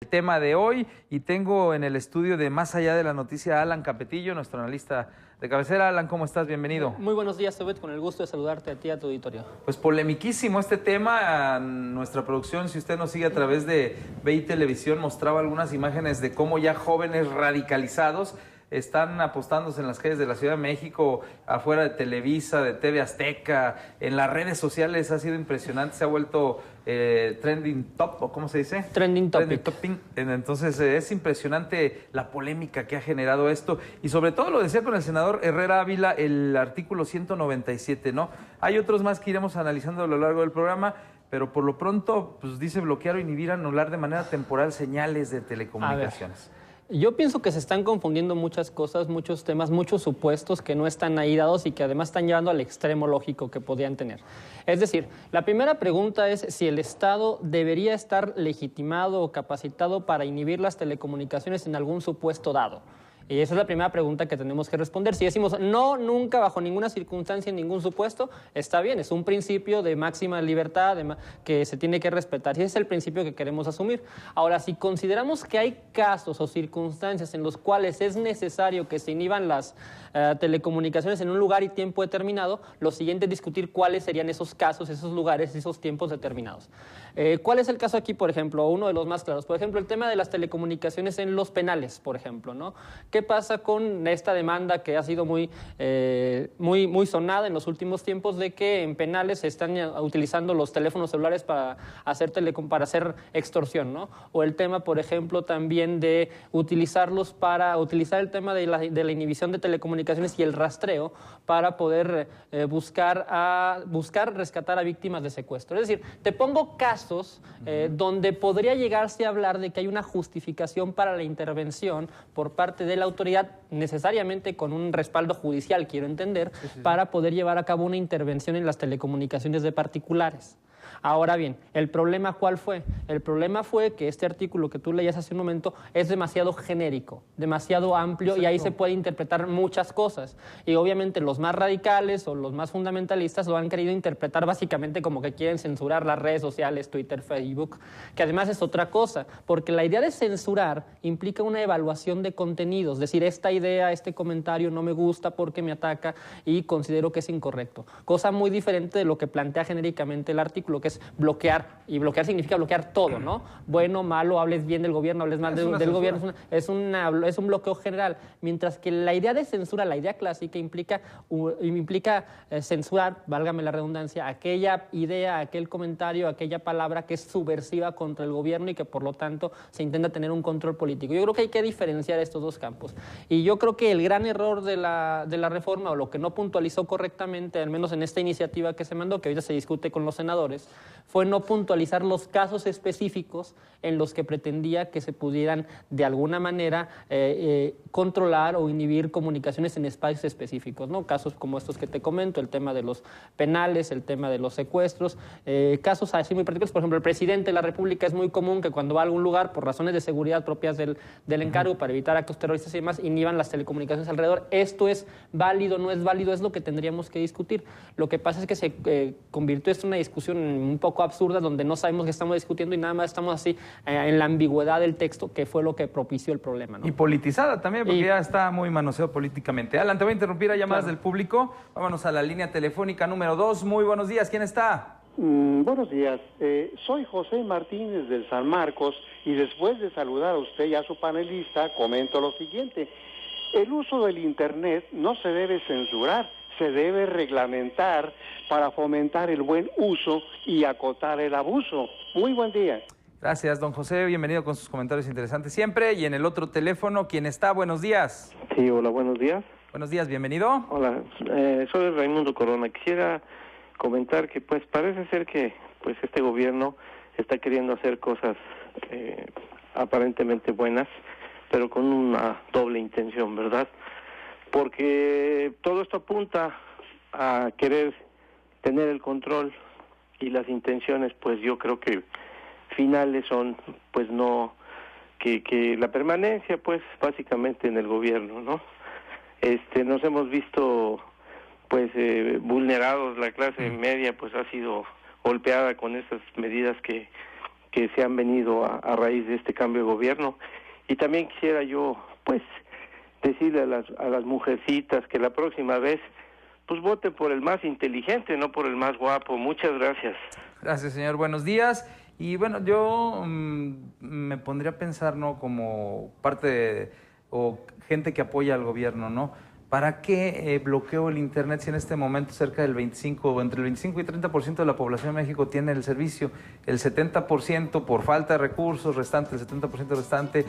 Tema de hoy, y tengo en el estudio de Más Allá de la Noticia a Alan Capetillo, nuestro analista de cabecera. Alan, ¿cómo estás? Bienvenido. Muy buenos días, Obed, con el gusto de saludarte a ti y a tu auditorio. Pues polemiquísimo este tema. Nuestra producción, si usted nos sigue a través de BI Televisión, mostraba algunas imágenes de cómo ya jóvenes radicalizados están apostándose en las calles de la Ciudad de México, afuera de Televisa, de TV Azteca, en las redes sociales. Ha sido impresionante, se ha vuelto trending top, ¿o cómo se dice? Trending topic. Entonces es impresionante la polémica que ha generado esto, y sobre todo lo decía con el senador Herrera Ávila, el artículo 197, ¿no? Hay otros más que iremos analizando a lo largo del programa, pero por lo pronto, pues dice bloquear o inhibir, anular de manera temporal señales de telecomunicaciones. Yo pienso que se están confundiendo muchas cosas, muchos temas, muchos supuestos que no están ahí dados y que además están llevando al extremo lógico que podían tener. Es decir, la primera pregunta es si el Estado debería estar legitimado o capacitado para inhibir las telecomunicaciones en algún supuesto dado. Y esa es la primera pregunta que tenemos que responder. Si decimos no, nunca, bajo ninguna circunstancia, en ningún supuesto, está bien, es un principio de máxima libertad que se tiene que respetar, y ese es el principio que queremos asumir. Ahora, si consideramos que hay casos o circunstancias en los cuales es necesario que se inhiban las telecomunicaciones en un lugar y tiempo determinado, lo siguiente es discutir cuáles serían esos casos, esos lugares, esos tiempos determinados. ¿Cuál es el caso aquí, por ejemplo? Uno de los más claros. Por ejemplo, el tema de las telecomunicaciones en los penales, por ejemplo, ¿no? ¿Qué pasa con esta demanda que ha sido muy sonada en los últimos tiempos de que en penales se están utilizando los teléfonos celulares para hacer extorsión, ¿no? O el tema, por ejemplo, también de utilizar el tema de la inhibición de telecomunicaciones y el rastreo para poder buscar rescatar a víctimas de secuestro. Es decir, te pongo casos donde podría llegarse a hablar de que hay una justificación para la intervención por parte de la autoridad, necesariamente con un respaldo judicial, quiero entender, para poder llevar a cabo una intervención en las telecomunicaciones de particulares. Ahora bien, ¿el problema cuál fue? El problema fue que este artículo que tú leías hace un momento es demasiado genérico, demasiado amplio. Exacto. Y ahí se puede interpretar muchas cosas. Y obviamente los más radicales o los más fundamentalistas lo han querido interpretar básicamente como que quieren censurar las redes sociales, Twitter, Facebook, que además es otra cosa, porque la idea de censurar implica una evaluación de contenidos, es decir, esta idea, este comentario no me gusta porque me ataca y considero que es incorrecto. Cosa muy diferente de lo que plantea genéricamente el artículo, que es bloquear, y bloquear significa bloquear todo, ¿no? Bueno, malo, hables bien del gobierno, hables mal del gobierno, es un bloqueo general, mientras que la idea de censura, la idea clásica, implica censurar, válgame la redundancia, aquella idea, aquel comentario, aquella palabra que es subversiva contra el gobierno y que por lo tanto se intenta tener un control político. Yo creo que hay que diferenciar estos dos campos, y yo creo que el gran error de la reforma, o lo que no puntualizó correctamente, al menos en esta iniciativa que se mandó, que ahorita se discute con los senadores, fue no puntualizar los casos específicos en los que pretendía que se pudieran de alguna manera controlar o inhibir comunicaciones en espacios específicos, ¿no? Casos como estos que te comento, el tema de los penales, el tema de los secuestros, casos así muy particulares. Por ejemplo, el presidente de la República, es muy común que cuando va a algún lugar, por razones de seguridad propias del encargo, para evitar actos terroristas y demás, inhiban las telecomunicaciones alrededor. ¿Esto es válido, no es válido? Es lo que tendríamos que discutir. Lo que pasa es que se convirtió esto en una discusión un poco absurda, donde no sabemos qué estamos discutiendo y nada más estamos así en la ambigüedad del texto, que fue lo que propició el problema, ¿no? Y politizada también, porque ya está muy manoseado políticamente. Alan, te voy a interrumpir a llamadas del público. Vámonos a la línea telefónica número 2. Muy buenos días, ¿quién está? Buenos días, soy José Martínez del San Marcos, y después de saludar a usted y a su panelista, comento lo siguiente: el uso del Internet no se debe censurar, se debe reglamentar para fomentar el buen uso y acotar el abuso. Muy buen día. Gracias, don José, bienvenido con sus comentarios interesantes siempre. Y en el otro teléfono, ¿quién está? Buenos días. Sí, hola, buenos días. Buenos días, bienvenido. Hola, soy Raimundo Corona. Quisiera comentar que pues parece ser que pues este gobierno está queriendo hacer cosas aparentemente buenas, pero con una doble intención, ¿verdad? Porque todo esto apunta a querer tener el control, y las intenciones pues yo creo que finales son pues no que la permanencia pues básicamente en el gobierno, ¿no? Nos hemos visto pues vulnerados, la clase media pues ha sido golpeada con estas medidas que que se han venido a raíz de este cambio de gobierno. Y también quisiera yo, pues, decirle a las mujercitas que la próxima vez, pues, voten por el más inteligente, no por el más guapo. Muchas gracias. Gracias, señor. Buenos días. Y bueno, yo me pondría a pensar, ¿no? Como parte o gente que apoya al gobierno, ¿no? ¿Para qué bloqueo el Internet si en este momento cerca del 25 o entre el 25 y 30% de la población de México tiene el servicio? El 70% por falta de recursos, el 70% restante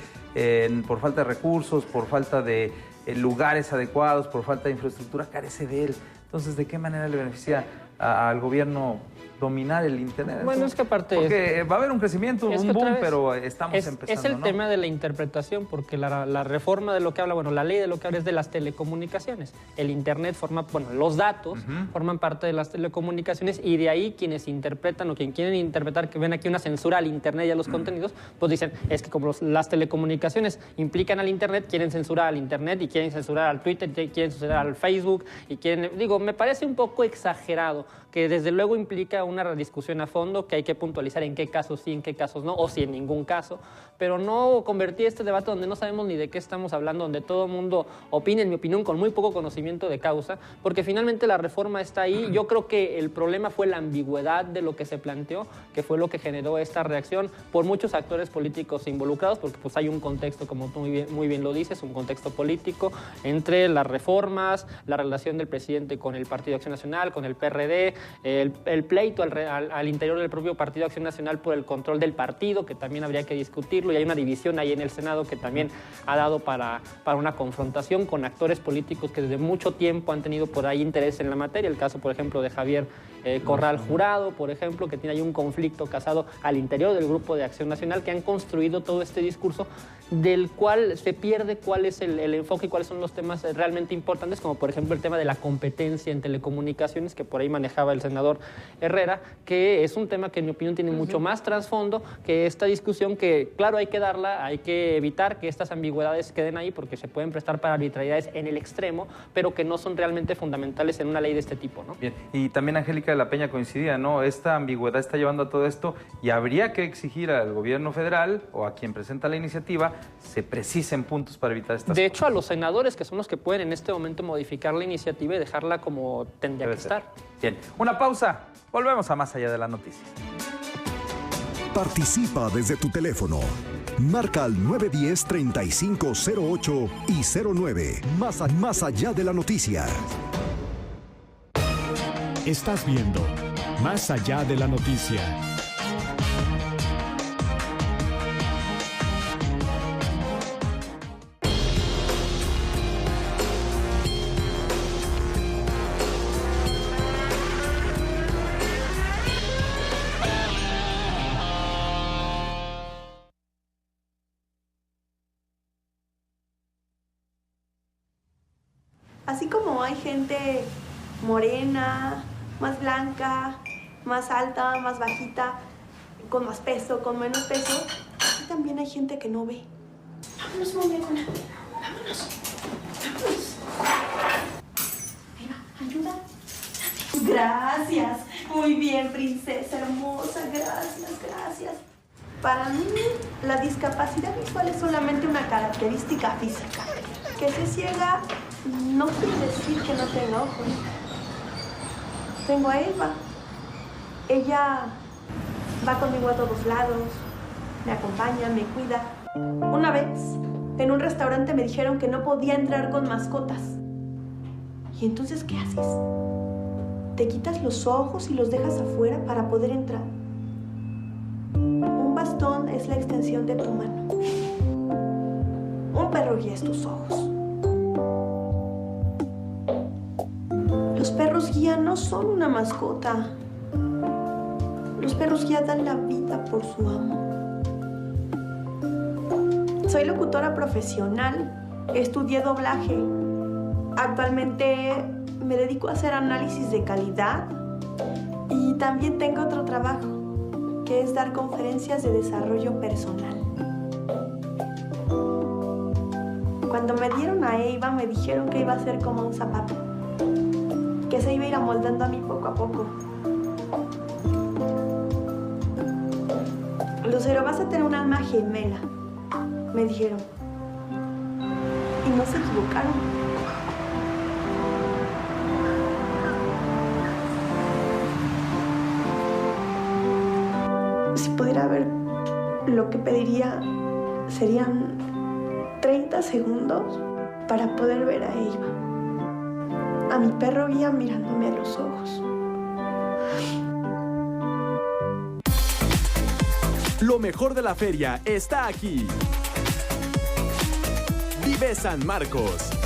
por falta de recursos, por falta de lugares adecuados, por falta de infraestructura, carece de él. Entonces, ¿de qué manera le beneficia al gobierno dominar el Internet? Bueno, es que aparte... Porque va a haber un crecimiento, un boom, pero estamos empezando, es el ¿no? tema de la interpretación, porque la reforma de lo que habla, bueno, la ley de lo que habla es de las telecomunicaciones. El Internet forma, bueno, los datos forman parte de las telecomunicaciones, y de ahí quienes interpretan o quien quieren interpretar que ven aquí una censura al Internet y a los contenidos, pues dicen, es que como las telecomunicaciones implican al Internet, quieren censurar al Internet y quieren censurar al Twitter, quieren censurar al Facebook y quieren... Digo, me parece un poco exagerado, que desde luego implica una discusión a fondo, que hay que puntualizar en qué casos sí, en qué casos no, o si en ningún caso, pero no convertir este debate donde no sabemos ni de qué estamos hablando, donde todo el mundo opina, en mi opinión, con muy poco conocimiento de causa, porque finalmente la reforma está ahí. Yo creo que el problema fue la ambigüedad de lo que se planteó, que fue lo que generó esta reacción por muchos actores políticos involucrados, porque pues hay un contexto, como tú muy bien lo dices, un contexto político entre las reformas, la relación del presidente con el Partido Acción Nacional, con el PRD, el pleito al interior del propio Partido Acción Nacional por el control del partido, que también habría que discutirlo, y hay una división ahí en el Senado que también ha dado para una confrontación con actores políticos que desde mucho tiempo han tenido por ahí interés en la materia. El caso, por ejemplo, de Javier Corral Jurado, por ejemplo, que tiene ahí un conflicto casado al interior del Grupo de Acción Nacional, que han construido todo este discurso del cual se pierde cuál es el enfoque y cuáles son los temas realmente importantes, como por ejemplo el tema de la competencia en telecomunicaciones, que por ahí manejaba el senador Herrera, que es un tema que en mi opinión tiene mucho más trasfondo que esta discusión, que claro, hay que darla, hay que evitar que estas ambigüedades queden ahí, porque se pueden prestar para arbitrariedades en el extremo, pero que no son realmente fundamentales en una ley de este tipo, ¿no? Bien, y también Angélica de la Peña coincidía, ¿no? Esta ambigüedad está llevando a todo esto, y habría que exigir al gobierno federal o a quien presenta la iniciativa se precisen puntos para evitar estas De hecho, a los senadores, que son los que pueden en este momento modificar la iniciativa y dejarla como tendría que estar. Bien, una pausa. Volvemos a Más Allá de la Noticia. Participa desde tu teléfono. Marca al 910-3508 y 09. Más allá de la noticia. Estás viendo Más allá de la noticia. Así como hay gente morena, más blanca, más alta, más bajita, con más peso, con menos peso, aquí también hay gente que no ve. Vámonos, muñecona. Vámonos. Ahí va, ayuda. Gracias. Muy bien, princesa hermosa. Gracias. Para mí, la discapacidad visual es solamente una característica física. Que se ciega no quiere decir que no tenga ojos. Tengo a Eva. Ella va conmigo a todos lados, me acompaña, me cuida. Una vez, en un restaurante me dijeron que no podía entrar con mascotas. ¿Y entonces qué haces? ¿Te quitas los ojos y los dejas afuera para poder entrar? Un bastón es la extensión de tu mano. Un perro guía tus ojos. Los perros guía no son una mascota. Los perros guía dan la vida por su amo. Soy locutora profesional. Estudié doblaje. Actualmente me dedico a hacer análisis de calidad. Y también tengo otro trabajo, que es dar conferencias de desarrollo personal. Cuando me dieron a Eva, me dijeron que iba a ser como un zapato, que se iba a ir amoldando a mí poco a poco. Lucero, vas a tener un alma gemela, me dijeron. Y no se equivocaron. Si pudiera ver lo que pediría, serían 30 segundos para poder ver a Eva, a mi perro guía mirándome a los ojos. Lo mejor de la feria está aquí. Vive San Marcos.